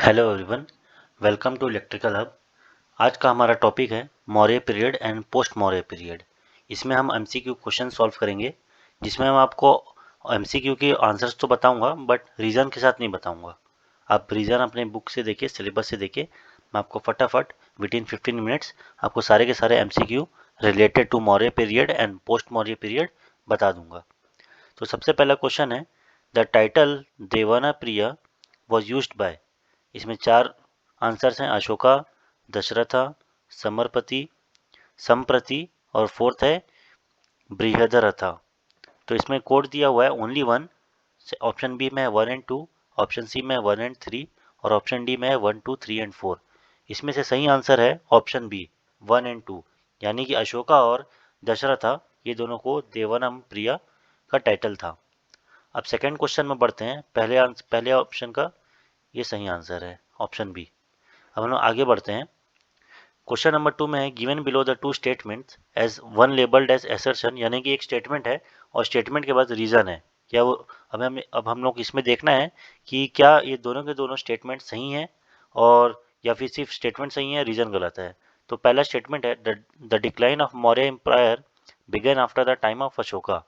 Hello everyone, welcome to electrical hub. आज का हमारा टॉपिक है Maurya period and post Maurya period. इसमें हम एमसीक्यू क्वेश्चन सॉल्व करेंगे, जिसमें हम आपको एमसीक्यू के आंसर्स तो बताऊंगा बट रीज़न के साथ नहीं बताऊंगा। आप रीज़न अपने बुक से देखिए, सिलेबस से देखिए। मैं आपको फटाफट विद इन 15 मिनट्स आपको सारे के सारे MCQ related to Maurya period and post Maurya period बता दूंगा। तो सबसे पहला क्वेश्चन है, द टाइटल देवाना प्रिया वॉज यूज्ड बाय। इसमें चार आंसर्स हैं, अशोका, दशरथा, समरपति, संप्रति और फोर्थ है बृहदरथा। तो इसमें कोड दिया हुआ है ओनली वन। ऑप्शन बी में है 1 एंड 2, ऑप्शन सी में है 1 एंड 3 और ऑप्शन डी में है 1, 2, 3 एंड 4। इसमें से सही आंसर है ऑप्शन बी 1 एंड 2, यानी कि अशोका और दशरथा ये दोनों को देवानम प्रिया का टाइटल था। अब सेकंड क्वेश्चन में बढ़ते हैं। पहले ऑप्शन का ये सही आंसर है ऑप्शन बी। अब हम लोग आगे बढ़ते हैं। क्वेश्चन नंबर 2 में है, given below the two statements as one labelled as assertion, यानी कि एक स्टेटमेंट है और स्टेटमेंट के बाद रीजन है। क्या वो अब हम लोग इसमें देखना है कि क्या ये दोनों के दोनों स्टेटमेंट सही हैं और या फिर सिर्फ स्टेटमेंट सही है, रीजन गलत है। तो पहला स्टेटमेंट है, the decline of Maurya empire began after the time of Ashoka.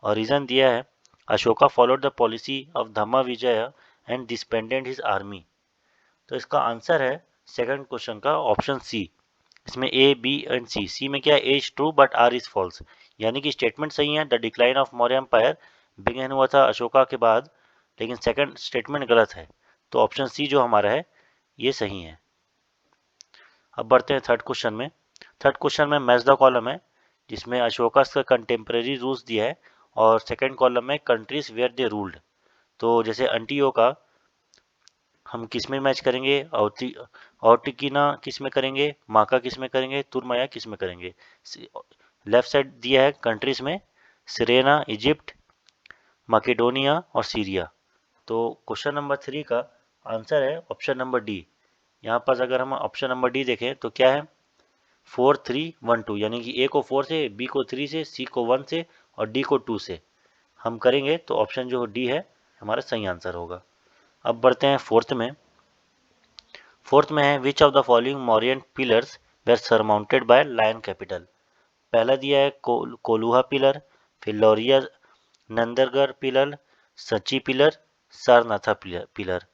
और रीजन दिया है, Ashoka followed the policy of Dhamma Vijay and disbanded his army. तो इसका आंसर है सेकंड क्वेश्चन का ऑप्शन सी। इसमें A B and C, C में क्या है, A is true but R is false, यानी कि स्टेटमेंट सही है, the decline of Maurya empire began हुआ था अशोका के बाद, लेकिन सेकंड स्टेटमेंट गलत है। तो ऑप्शन सी जो हमारा है ये सही है। अब बढ़ते हैं थर्ड क्वेश्चन में। थर्ड क्वेश्चन में मैच द कॉलम है, जिसमें अशोका का कंटेम्प्रेरी रूल्स दिया है और सेकंड कॉलम में कंट्रीज वेयर दे रूल्ड। तो जैसे अंटियो का हम किस में मैच करेंगे, औटिकिना किस में करेंगे, माका किस में करेंगे, तुरमाया किस में करेंगे। लेफ्ट साइड दिया है कंट्रीज में सिरेना इजिप्ट, मकेडोनिया और सीरिया। तो क्वेश्चन नंबर 3 का आंसर है ऑप्शन नंबर डी। यहाँ पर अगर हम ऑप्शन नंबर डी देखें तो क्या है, 4, 3, 1, 2, यानी कि ए को 4 से, बी को 3 से, सी को 1 से और डी को 2 से हम करेंगे तो ऑप्शन जो डी है हमारा सही आंसर होगा। अब बढ़ते हैं फोर्थ में। फोर्थ में है, which of the following Mauryan pillars were surmounted by lion capital. पहला दिया है कोलुहा पिलर, फिर लौरिया नंदरगर पिलर, सची पिलर, सारनाथा पिलर।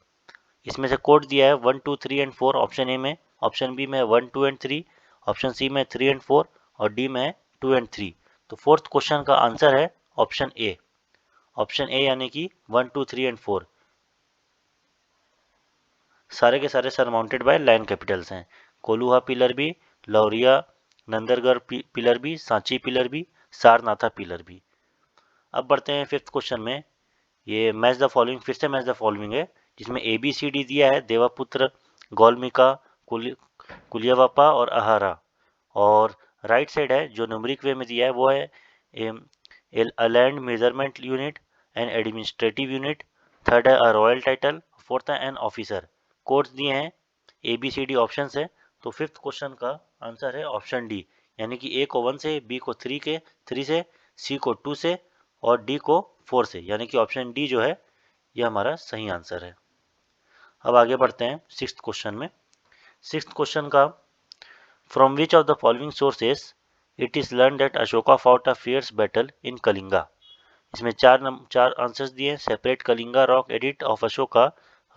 इसमें से कोड दिया है 1, 2, 3 एंड 4 ऑप्शन ए में, ऑप्शन बी में 1, 2 एंड 3, ऑप्शन सी में 3 एंड 4 और डी में 2 एंड 3। तो फोर्थ क्वेश्चन का आंसर है ऑप्शन ए। ऑप्शन ए यानी कि 1, 2, 3 एंड 4 सारे के सारे सरमाउंटेड बाय लाइन कैपिटल्स हैं। कोलुहा पिलर भी, लौरिया नंदरगर पिलर भी, सांची पिलर भी, सारनाथा पिलर भी। अब बढ़ते हैं फिफ्थ क्वेश्चन में। ये मैच द फॉलोइंग, फिर से मैच द फॉलोइंग है, जिसमें ए बी सी डी दिया है, देवापुत्र, गौलमिका, कुलियावापा और अहारा। और राइट साइड है जो न्यूमरिक वे में दिया है वो है land measurement unit and administrative unit, third है अ रॉयल टाइटल, फोर्थ है एन ऑफिसर। कोड्स दिए हैं A B C D option है। तो फिफ्थ क्वेश्चन का आंसर है ऑप्शन डी, यानी कि ए को 1 से, बी को 3 से, सी को 2 से और डी को 4 से, यानी कि ऑप्शन डी जो है ये हमारा सही आंसर है। अब आगे बढ़ते हैं सिक्स्थ क्वेश्चन में। सिक्स्थ क्वेश्चन का, from which of the following sources it is learn that Ashoka fought a fierce battle in Kalinga. इसमें चार आंसर्स दिए हैं, separate Kalinga rock edict of Ashoka,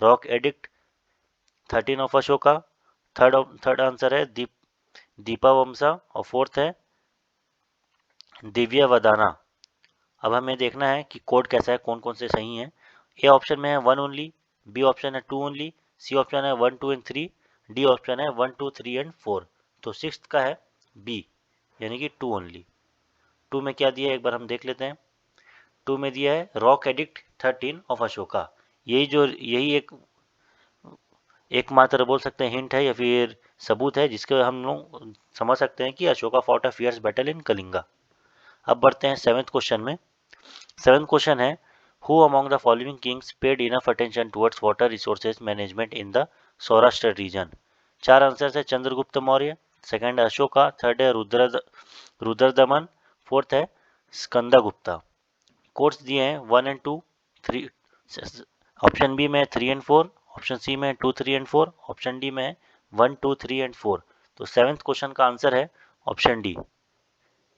rock edict 13 of Ashoka, third answer है दीपा वंशा और फोर्थ है दिव्य वदाना। अब हमें देखना है कि कोड कैसा है, कौन कौन से सही हैं। ए ऑप्शन में है 1 ओनली, बी ऑप्शन है 2 ओनली, सी ऑप्शन है 1, 2 एंड 3, डी ऑप्शन है 1, 2, 3 एंड 4। तो सिक्स्थ का है बी, यानी कि 2 ओनली। 2 में क्या दिया है एक बार हम देख लेते हैं। 2 में दिया है रॉक एडिक्ट 13 ऑफ अशोका। यही एकमात्र बोल सकते हैं हिंट है या फिर सबूत है जिसके हम लोग समझ सकते हैं कि Ashoka fought a fierce battle in Kalinga. अब बढ़ते हैं सेवेंथ क्वेश्चन में। सेवेंथ क्वेश्चन है, who among the following kings paid enough attention towards water resources management in the Saurashtra region. चार आंसर है, चंद्रगुप्त मौर्य, सेकंड है अशोका, थर्ड है रुद्रदमन, फोर्थ है स्कंदगुप्ता। कोर्स दिए हैं 1 एंड 2, 3, ऑप्शन बी में 3 एंड 4, ऑप्शन सी में है 2, 3 एंड 4, ऑप्शन डी में है 1, 2, 3 एंड 4। तो 7th क्वेश्चन का आंसर है ऑप्शन डी,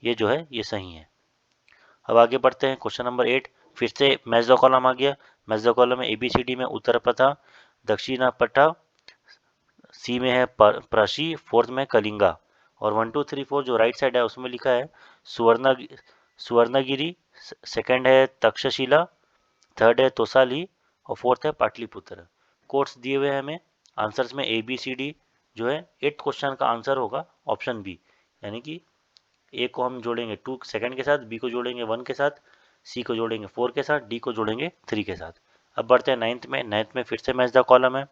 ये जो है ये सही है। अब आगे बढ़ते हैं क्वेश्चन नंबर 8। फिर से मैच द कॉलम आ गया। मैच द कॉलम में ABCD में उत्तर प्रथा, दक्षिणापथा, सी में है प्राशी, फोर्थ में कलिंगा, और 1, 2, 3, 4 जो राइट साइड है उसमें लिखा है सुवर्णगिरी, सेकंड है तक्षशिला, थर्ड है तोसाली और फोर्थ है पाटलिपुत्र। कोर्स दिए हुए हैं हमें आंसर्स में ABCD जो है 8th क्वेश्चन का आंसर होगा ऑप्शन बी, यानी कि ए को हम जोड़ेंगे 2 सेकंड के साथ, बी को जोड़ेंगे 1 के साथ, सी को जोड़ेंगे 4 के साथ, डी को जोड़ेंगे 3 के साथ। अब बढ़ते हैं 9th में। 9th में फिर से मैच द कॉलम है।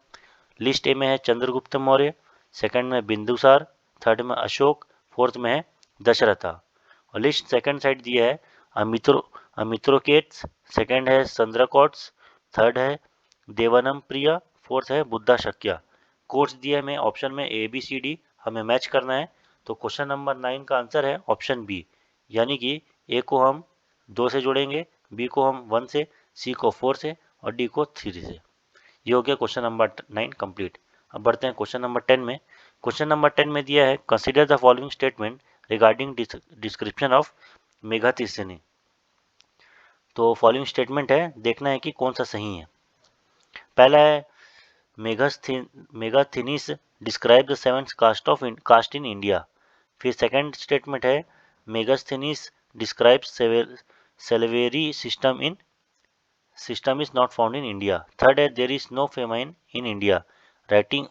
लिस्ट ए में है चंद्रगुप्त मौर्य, सेकंड में बिंदुसार, थर्ड में अशोक, फोर्थ में है दशरथा। और लिस्ट सेकंड साइड दिया है अमित्रोकेट्स, सेकंड है संद्रकॉट्स, थर्ड है देवानम प्रिया, फोर्थ है बुद्धा शक्या। कोर्स दिए हमें ऑप्शन में ABCD, हमें मैच करना है। तो क्वेश्चन नंबर 9 का आंसर है ऑप्शन बी, यानी कि ए को हम 2 से जोड़ेंगे, बी को हम 1 से, सी को 4 से और डी को 3 से। ये हो गया क्वेश्चन नंबर 9 कंप्लीट। अब बढ़ते हैं क्वेश्चन नंबर 10 में। क्वेश्चन नंबर 10 में दिया है consider the following statement regarding description of Megasthenes. तो फॉलोइंग स्टेटमेंट है, देखना है कि कौन सा सही है। पहला है Megasthenes describe the 7th caste in India. फिर सेकंड स्टेटमेंट है Megasthenes describe slavery system is not found in India. Third है there is no famine in India. Writing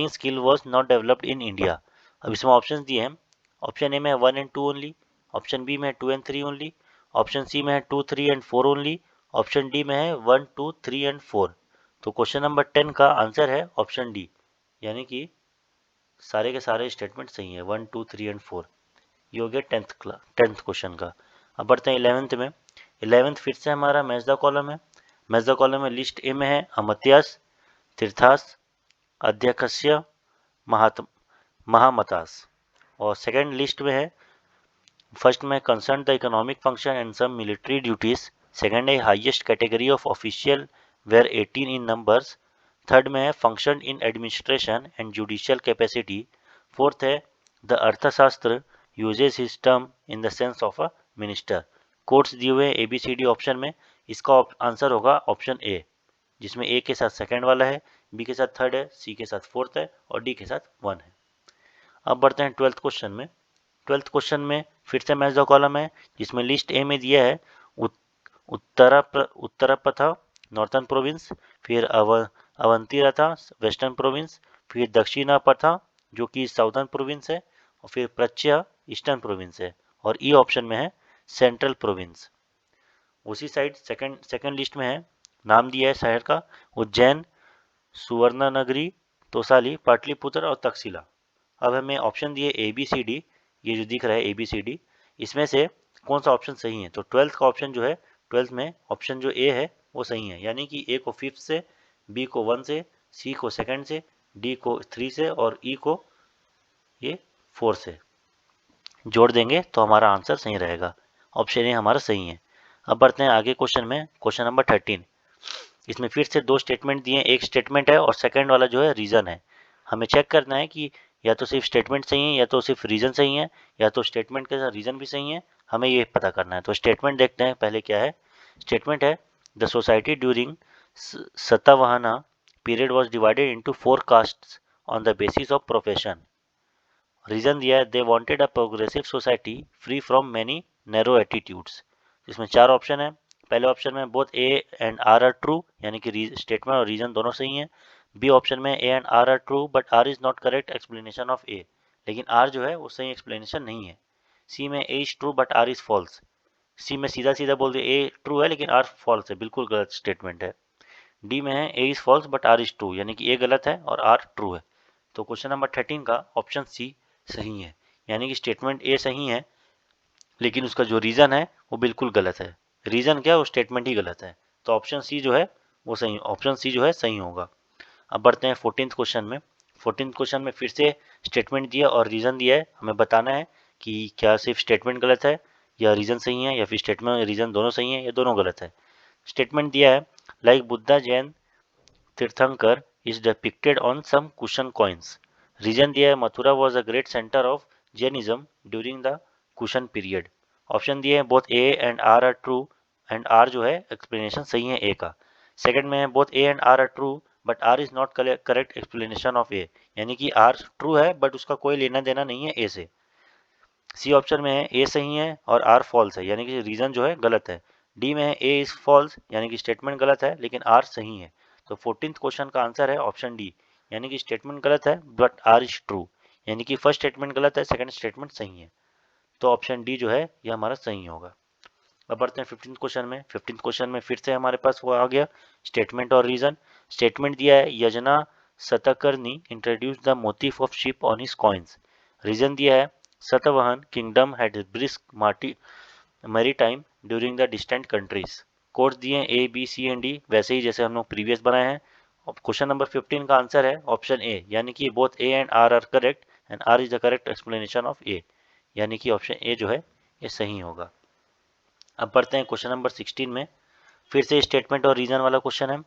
skill was not developed in India. अब इसमें ऑप्शन दिए हैं। Option A में है 1 and 2 only, option B में है 2 एंड 3 ओनली, ऑप्शन सी में है 2, 3 एंड 4 ओनली, ऑप्शन डी में है 1, 2, 3 एंड 4। तो क्वेश्चन नंबर 10 का आंसर है ऑप्शन डी, यानी कि सारे के सारे स्टेटमेंट सही है 1, 2, 3 एंड 4। ये हो गया 10th क्वेश्चन का। अब बढ़ते हैं 11th में। 11th फिर से हमारा मैच द कॉलम है। मैच द कॉलम में लिस्ट ए में है अमत्यास, तीर्थास, अध्यक्षस्य, महामतास, और सेकंड लिस्ट में है फर्स्ट में concern the economic function and some military duties, second है highest category of official were 18 in numbers, third में है function in administration and judicial capacity, fourth है the Arthashastra uses system in the sense of a minister. Codes दिए हुए ABCD option में, इसका answer होगा option A, जिसमें ए के साथ सेकंड वाला है, बी के साथ थर्ड है, सी के साथ फोर्थ है और डी के साथ 1 है। अब बढ़ते हैं 12th क्वेश्चन में। 12th क्वेश्चन में फिर से मैच द कॉलम है, जिसमें लिस्ट ए में दिया है उत्तरपथा नॉर्थर्न प्रोविंस, फिर अवंतीरथा वेस्टर्न प्रोविंस, फिर दक्षिणापथा जो कि साउथर्न प्रोविंस है, और फिर प्रच्छा ईस्टर्न प्रोविंस है, और ई ऑप्शन में है सेंट्रल प्रोविंस। उसी साइड सेकंड लिस्ट में है, नाम दिया है शहर का उज्जैन, सुवर्णनगरी, तोसाली, पाटलिपुत्र और तक्षशिला। अब हमें ऑप्शन दिए ABCD, ये जो दिख रहा है ABCD, इसमें से कौन सा ऑप्शन सही है। तो 12th का ऑप्शन जो है, 12th में ऑप्शन जो ए है वो सही है, यानी कि ए को 5th से, बी को 1 से, सी को सेकंड से, डी को 3 से और ई को ये 4 से जोड़ देंगे तो हमारा आंसर सही रहेगा। ऑप्शन ए हमारा सही है। अब बढ़ते हैं आगे क्वेश्चन में, क्वेश्चन नंबर 13। इसमें फिर से 2 स्टेटमेंट दिए हैं, एक स्टेटमेंट है और सेकंड वाला जो है रीजन है। हमें चेक करना है कि या तो सिर्फ स्टेटमेंट सही है या तो सिर्फ रीजन सही है, या तो स्टेटमेंट के साथ रीजन भी सही है, हमें ये पता करना है। तो स्टेटमेंट देखते हैं पहले क्या है। स्टेटमेंट है the society during Satavahana period was divided into 4 castes on the basis of profession. Reason दिया है they wanted a progressive society free from many narrow attitudes. इसमें 4 ऑप्शन है। पहले ऑप्शन में both A and R are true, यानी कि statement और reason दोनों सही है। बी ऑप्शन में A and R are true but R is not correct explanation of A, लेकिन आर जो है वो सही एक्सप्लेनेशन नहीं है। सी में A is true but R is false. C में सीधा सीधा बोल दिया ए ट्रू है लेकिन आर फॉल्स है, बिल्कुल गलत स्टेटमेंट है। डी में है A is false but R is true, यानी कि ए गलत है और आर ट्रू है। तो क्वेश्चन नंबर 13 का ऑप्शन सी सही है, यानी कि स्टेटमेंट ए सही है लेकिन उसका जो रीजन है वो बिल्कुल गलत है। रीजन क्या है, वो स्टेटमेंट ही गलत है। तो ऑप्शन सी जो है वो सही, ऑप्शन सी जो है सही होगा। अब बढ़ते हैं 14th क्वेश्चन में। 14th क्वेश्चन में फिर से स्टेटमेंट दिया और रीजन दिया है, हमें बताना है कि क्या सिर्फ स्टेटमेंट गलत है या रीजन सही है, या फिर स्टेटमेंट और रीजन दोनों सही है या दोनों गलत है। स्टेटमेंट दिया है like Buddha Jain Tirthankar is depicted on some Kushan coins. Reason दिया है Mathura was a great center of Jainism during the Kushan period. Option दिए हैं both A and R are true and R जो है explanation सही है A का. Second में है both A and R are true but R is not correct explanation of A. यानी कि R true है but उसका कोई लेना देना नहीं है A से. सी ऑप्शन में है ए सही है और आर फॉल्स है यानी कि रीजन जो है गलत है. डी में है ए इज फॉल्स यानी कि स्टेटमेंट गलत है लेकिन आर सही है. तो 14th क्वेश्चन का आंसर है ऑप्शन डी यानी कि स्टेटमेंट गलत है बट आर इज ट्रू. यानी कि फर्स्ट स्टेटमेंट गलत है सेकंड स्टेटमेंट सही है. तो ऑप्शन डी जो है यह हमारा सही होगा. अब बढ़ते हैं 15th क्वेश्चन में. 15th क्वेश्चन में फिर से हमारे पास वो आ गया स्टेटमेंट और रीजन. स्टेटमेंट दिया है Yajna Satakarni introduce the motive of ship on his coins. Reason दिया है Satavahan kingdom had brisk maritime during the distant countries. Codes दिए A B C and D वैसे ही जैसे हम लोग प्रीवियस बनाए हैं. क्वेश्चन नंबर 15 का आंसर है ऑप्शन ए यानी कि both A and R correct and R is the correct explanation of A. यानी कि ऑप्शन ए जो है ये सही होगा. अब बढ़ते हैं क्वेश्चन नंबर 16 में. फिर से स्टेटमेंट और रीजन वाला क्वेश्चन है.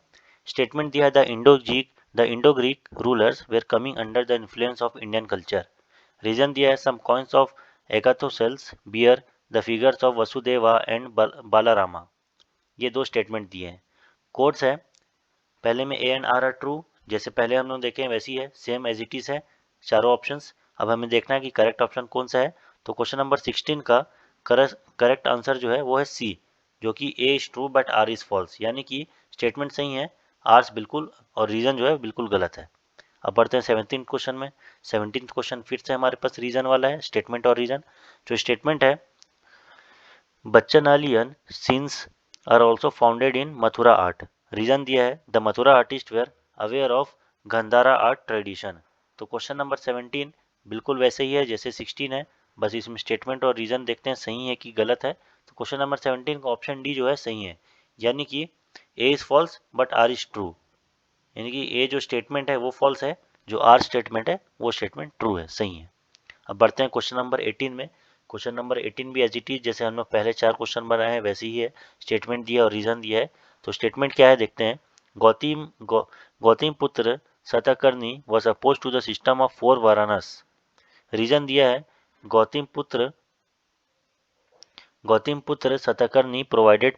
स्टेटमेंट दिया है the Indo Greek rulers were coming under the influence of Indian culture. Reason दिया है some coins of Agathocles bear the figures of Vasudeva and Balarama. ये दो स्टेटमेंट दिए हैं. कोड्स है पहले में ए एंड आर ट्रू जैसे पहले हम लोग देखे हैं वैसी है सेम एज इट इज है चारों ऑप्शंस. अब हमें देखना है कि करेक्ट ऑप्शन कौन सा है. तो क्वेश्चन नंबर 16 का करेक्ट आंसर जो है वो है सी जो कि A is true but R is false. यानी कि स्टेटमेंट सही है आर्स बिल्कुल और रीजन जो है बिल्कुल गलत है. अब बढ़ते हैं 17th क्वेश्चन में. 17th क्वेश्चन फिर से हमारे पास रीजन वाला है स्टेटमेंट और रीजन. जो स्टेटमेंट है Bacchanalian scenes are also founded in Mathura art. Reason दिया है the Mathura artist were aware of Gandhara art tradition. तो क्वेश्चन नंबर 17 बिल्कुल वैसे ही है जैसे 16 है बस इसमें स्टेटमेंट और रीजन देखते हैं सही है कि गलत है. तो क्वेश्चन नंबर 17 का ऑप्शन डी जो है सही है यानी कि A is false but R is true. यानी कि ए जो स्टेटमेंट है वो फॉल्स है जो आर स्टेटमेंट है वो स्टेटमेंट ट्रू है सही है. अब बढ़ते हैं क्वेश्चन नंबर 18 में. क्वेश्चन नंबर 18 भी एज इट इज जैसे हम लोग पहले 4 क्वेश्चन बनाए हैं वैसे ही है. स्टेटमेंट दिया और रीजन दिया है. तो स्टेटमेंट क्या है देखते हैं. Gautamiputra Satakarni was oppose to the system of 4 वाराणस. रीजन दिया है Gautamiputra Satakarni provided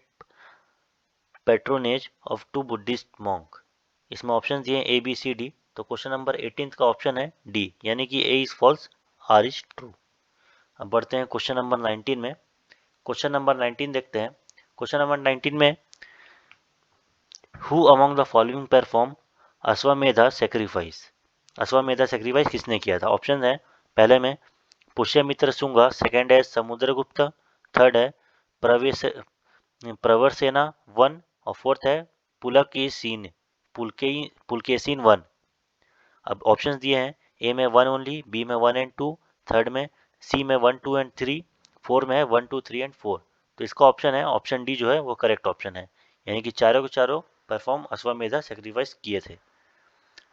patronage of 2 Buddhist monk. इसमें ऑप्शन दिए ए बी सी डी. तो क्वेश्चन नंबर 18 का ऑप्शन है डी यानी कि A is false R is true. अब बढ़ते हैं क्वेश्चन नंबर 19 में. क्वेश्चन नंबर 19 देखते हैं. क्वेश्चन नंबर 19 में who among the following perform Ashwamedha sacrifice. Ashwamedha sacrifice किसने किया था. ऑप्शन है पहले में पुष्यमित्र शुंगा, सेकेंड है समुद्रगुप्त, थर्ड है प्रवेश प्रवरसेना वन और फोर्थ है पुलकेसीन पुलकेसीन वन. अब ऑप्शंस दिए हैं ए में 1 ओनली, बी में 1 एंड 2, थर्ड में सी में 1 2 एंड 3, फोर में है 1 2 3 एंड 4. तो इसका ऑप्शन है ऑप्शन डी जो है वो करेक्ट ऑप्शन है यानी कि चारों के चारों परफॉर्म अश्वमेधा सेक्रीफाइस किए थे.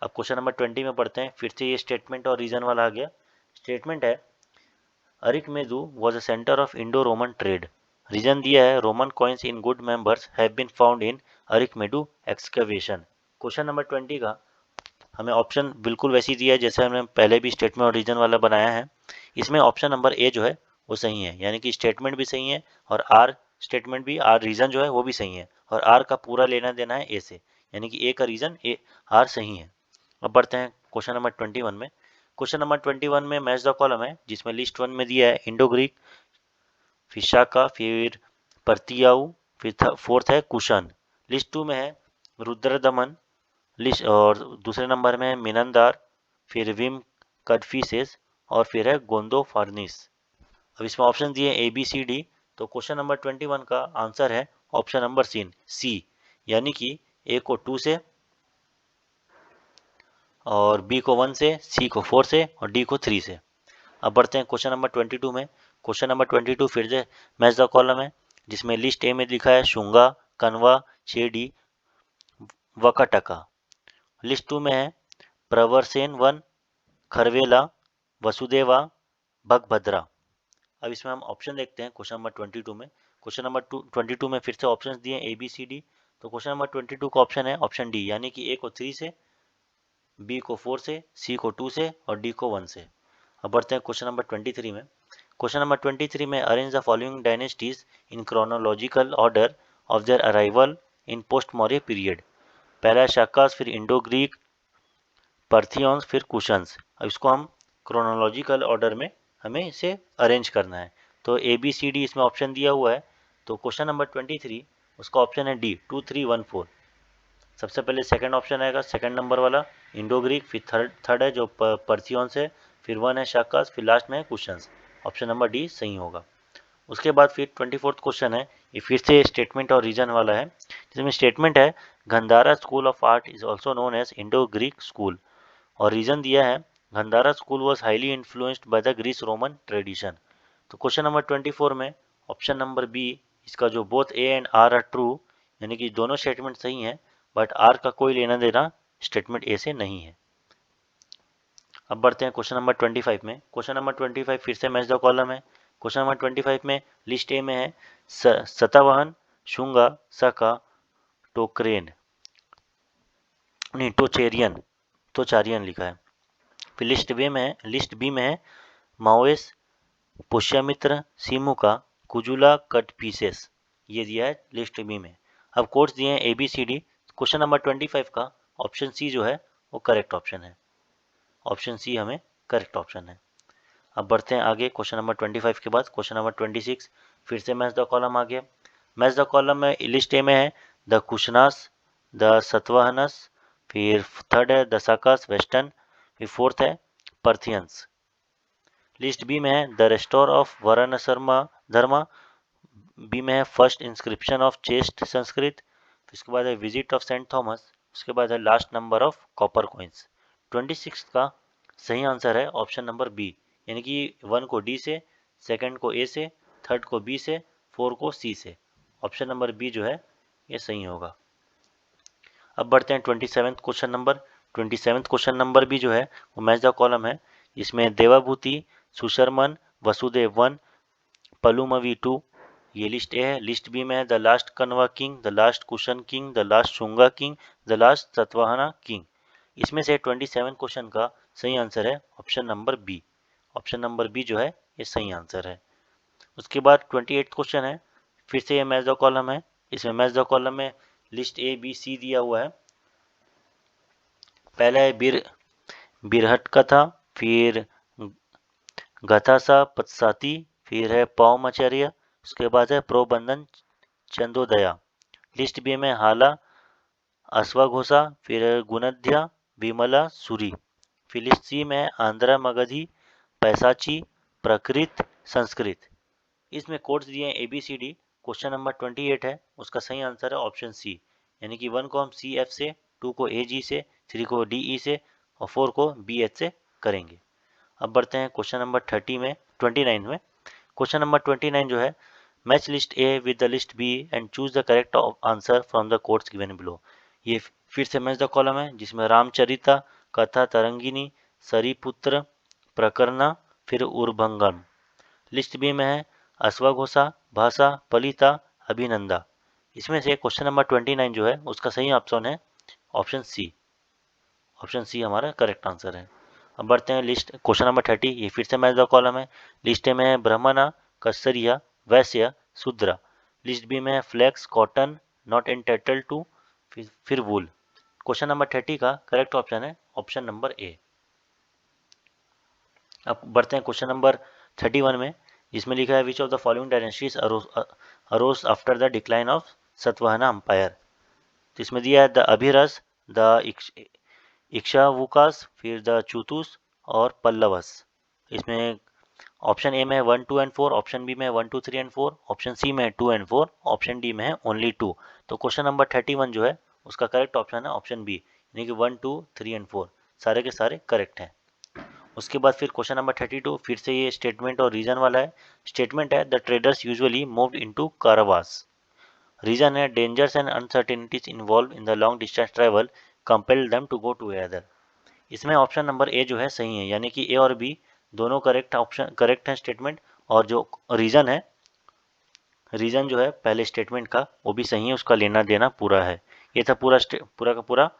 अब क्वेश्चन नंबर 20 में पढ़ते हैं. फिर से ये स्टेटमेंट और रीजन वाला आ गया. स्टेटमेंट है Arikamedu was a centre of Indo Roman trade. Reason दिया है Roman coins in good numbers have been found in Arikamedu excavation. Question number 20 का हमें ऑप्शन बिल्कुल वैसी दिया है जैसे हमने पहले भी स्टेटमेंट और रीजन वाला बनाया है. इसमें ऑप्शन नंबर ए जो है वो सही है यानी कि स्टेटमेंट भी सही है और आर स्टेटमेंट भी आर रीजन जो है वो भी सही है और आर का पूरा लेना देना है ए से यानी कि ए का रीजन ए आर सही है. अब बढ़ते हैं क्वेश्चन नंबर 21 में. क्वेश्चन नंबर 21 में मैच द कॉलम है जिसमें लिस्ट 1 में दिया है इंडो ग्रीक, फिर शाका, फिर पर्तियाऊ, फिर फोर्थ है कुशन. लिस्ट 2 में है रुद्रदमन लिस्ट और दूसरे नंबर में है मिनंदार, फिर विम कदफिसेस और फिर है गोंदो फार्निस. अब इसमें ऑप्शन दिए ए बी सी डी. तो क्वेश्चन नंबर 21 का आंसर है ऑप्शन नंबर सी यानी कि ए को 2 से और बी को 1 से, सी को 4 से और डी को 3 से. अब बढ़ते हैं क्वेश्चन नंबर 22 में. क्वेश्चन नंबर 22 फिर से मैच द कॉलम है जिसमें लिस्ट ए में लिखा है शुंगा, कनवा, चेडी, वकाटका. लिस्ट 2 में है प्रवरसेन वन, खरवेला, वसुदेवा, भगभद्रा. अब इसमें हम ऑप्शन देखते हैं क्वेश्चन नंबर 22 में. क्वेश्चन नंबर 22 में फिर से ऑप्शंस दिए ए बी सी डी. तो क्वेश्चन नंबर 22 का ऑप्शन है ऑप्शन डी, यानी कि ए को 3 से, बी को 4 से, सी को 2 से और डी को 1 से। अब बढ़ते हैं क्वेश्चन नंबर 23 में। क्वेश्चन नंबर 23 में arrange the following dynasties in chronological order of their arrival in post Maurya period. पहला है शाकास, फिर इंडो ग्रीक, पर्थियंस, फिर कुशंस। अब इसको हम क्रोनोलॉजिकल ऑर्डर में हमें इसे अरेंज करना है। तो ए बी सी डी इसमें ऑप्शन दिया हुआ है। तो क्वेश्चन नंबर 23 उसका ऑप्शन है डी, 2 3 1 4। सबसे पहले सेकंड ऑप्शन आएगा, सेकंड नंबर वाला इंडो ग्रीक, फिर थर्ड है जो पर्थियंस है, फिर 1 है शाकास, फिर लास्ट में है कुशंस। ऑप्शन नंबर डी सही होगा। उसके बाद फिर 24th क्वेश्चन है, ये फिर से स्टेटमेंट और रीजन वाला है, जिसमें स्टेटमेंट है Gandhara school of art is also known as Indo Greek school, और रीजन दिया है Gandhara school was highly influenced by the Greece Roman tradition. तो क्वेश्चन नंबर 24 में ऑप्शन नंबर बी, इसका जो both A and R are true, यानी कि दोनों स्टेटमेंट सही हैं, बट आर का कोई लेना देना स्टेटमेंट ए से नहीं है। अब बढ़ते हैं क्वेश्चन नंबर 25 में। क्वेश्चन नंबर 25 फिर से मैच द कॉलम है। क्वेश्चन नंबर 25 में लिस्ट ए में है सतवाहन, शुंगा, सका, टोकरेन, नहीं टोचेरियन, टोचारियन लिखा है। फिर लिस्ट बी में है माओवेस, पुष्यमित्र, सिमुका, कुजुला, कटपीसेस। ये दिया है लिस्ट बी में। अब कोड्स दिए हैं A B C D. Question number 25 का ऑप्शन सी जो है वो करेक्ट ऑप्शन है। ऑप्शन सी हमें करेक्ट ऑप्शन है। अब बढ़ते हैं आगे क्वेश्चन नंबर 25 के बाद क्वेश्चन नंबर 26। फिर से मैच द कॉलम आ गया। मैच द कॉलम में लिस्ट ए में है द कुशनास, द सतवाहनस, फिर थर्ड है द साकास वेस्टर्न, फिर फोर्थ है पर्थियंस। लिस्ट बी में है the restorer of Varnasrama Dharma, B में है first inscription of chaste Sanskrit, फिर उसके बाद है विजिट ऑफ सेंट थॉमस, उसके बाद है last number of copper coins. 26 का सही आंसर है ऑप्शन नंबर बी, यानी कि 1 को डी से, सेकंड को ए से, थर्ड को बी से, 4 को सी से। ऑप्शन नंबर बी जो है ये सही होगा। अब बढ़ते हैं 27th क्वेश्चन नंबर भी जो है वो मैच द कॉलम है, इसमें देवाभूति, सुशर्मन, वसुदेव 1, पलुमवी 2, ये लिस्ट ए है। लिस्ट बी में है the last Kanva king, the last Kushan king, the last Shunga king, the last Satavahana king. इसमें से 27 क्वेश्चन का सही आंसर है option number B. Option number B जो है ये सही आंसर है। उसके बाद 28 क्वेश्चन है, फिर से ये मैच द कॉलम है। इसमें मैच द कॉलम में लिस्ट ए बी सी दिया हुआ है। पहला है बिरहट कथा, फिर गथासा पत्साती, फिर है पौमचर्य, उसके बाद है प्रोबंधन चंदोदया। लिस्ट बी में हाला, अश्वघोषा, फिर गुणध्या, विमला, सूरी। फिर लिस्ट सी में आंध्रा मगधी, पैसाची, प्रकृत, संस्कृत। इसमें कोड्स दिए हैं A B C D. Question number 28 है, उसका सही आंसर है ऑप्शन सी, यानी कि 1 को हम सी एफ से, 2 को ए जी से, 3 को डी ई से और 4 को बी एच से करेंगे। अब बढ़ते हैं क्वेश्चन नंबर 29 में। क्वेश्चन नंबर 29 जो है match list A with the list B and choose the correct answer from the codes given below. ये फिर से मैच द कॉलम है, जिसमें रामचरिता, कथा तरंगिनी, सरीपुत्र, प्रकरणा, फिर उर्भंगम। लिस्ट बी में है अश्वघोषा, भाषा, पलिता, अभिनंदा। इसमें से क्वेश्चन नंबर 29 जो है उसका सही ऑप्शन है ऑप्शन सी। ऑप्शन सी हमारा करेक्ट आंसर है। अब बढ़ते हैं लिस्ट क्वेश्चन नंबर 30। ये फिर से मैच द कॉलम है। लिस्ट ए में है ब्राह्मणा, कस्सरिया, वैश्य, शूद्रा। लिस्ट बी में है flax, cotton, not entitled to, फिर वूल। क्वेश्चन नंबर 30 का करेक्ट ऑप्शन है ऑप्शन नंबर ए। अब बढ़ते हैं क्वेश्चन नंबर 31 में, जिसमें लिखा है which of the following dynasties arose after the decline of Satavahana empire. तो इसमें दिया है द अभिरस, द इक्ष्वाकुस, फिर द चूतुस और पल्लवस। इसमें ऑप्शन ए में है 1 2 एंड 4, ऑप्शन बी में है 1 2 3 एंड 4, ऑप्शन सी में है 2 एंड 4, ऑप्शन डी में है ओनली 2। तो क्वेश्चन नंबर 31 जो है उसका करेक्ट ऑप्शन है ऑप्शन बी, यानी कि 1 2 3 एंड 4 सारे के सारे करेक्ट हैं। उसके बाद फिर क्वेश्चन नंबर 32 फिर से ये स्टेटमेंट और रीजन वाला है। स्टेटमेंट है the traders usually moved into caravans. Reason है dangers and uncertainties involve in the long distance travel compel them to go together. इसमें ऑप्शन नंबर ए जो है सही है, यानी कि ए और बी दोनों करेक्ट ऑप्शन करेक्ट है स्टेटमेंट। और जो रीजन है रीज़न जो है पहले स्टेटमेंट का वो भी सही है, उसका लेना देना पूरा है। ये था पूरा का पूरा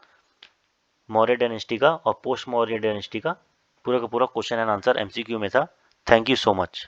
मौर्य डायनेस्टी का और पोस्ट मौर्य डायनेस्टी का पूरा क्वेश्चन एंड आंसर एमसीक्यू में था। Thank you so much.